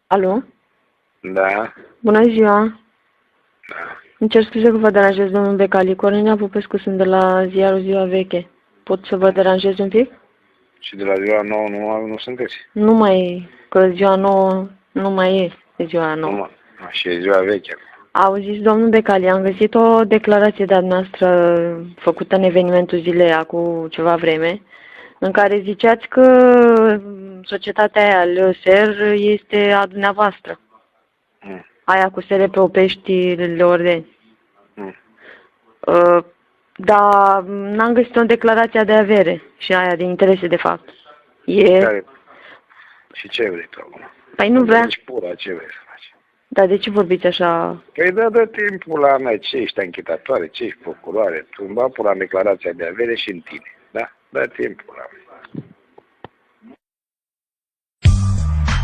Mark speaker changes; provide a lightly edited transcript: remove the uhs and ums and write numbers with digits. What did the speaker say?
Speaker 1: Alo?
Speaker 2: Da.
Speaker 1: Bună ziua!
Speaker 2: Da.
Speaker 1: Îmi cer scuze că vă deranjez, domnul Becali. Cornelia Popescu, sunt de la ziarul Ziua Veche. Pot să vă deranjez un pic?
Speaker 2: Și de la ziua nouă nu sunteți?
Speaker 1: Nu mai, că ziua nouă nu mai e de ziua nouă.
Speaker 2: Și e ziua veche.
Speaker 1: Auziți, domnul Becali, am găsit o declarație de-a noastră făcută în evenimentul zilei acum ceva vreme, în care ziceați că societatea aia, LSR, este a dumneavoastră. Aia cu SRP Leordeni. Dar n-am găsit o declarație de avere și aia de interese, de fapt.
Speaker 2: Și ce vrei tu acum?
Speaker 1: Păi nu vrea.
Speaker 2: Deci pula, ce vrei să faci?
Speaker 1: Dar de ce vorbiți așa?
Speaker 2: Păi dă timpul la mea, ce ești anchetatoare, ce ești procuroare, tu îmi va pula în declarația de avere și în tine, da? Dă timpul la mea.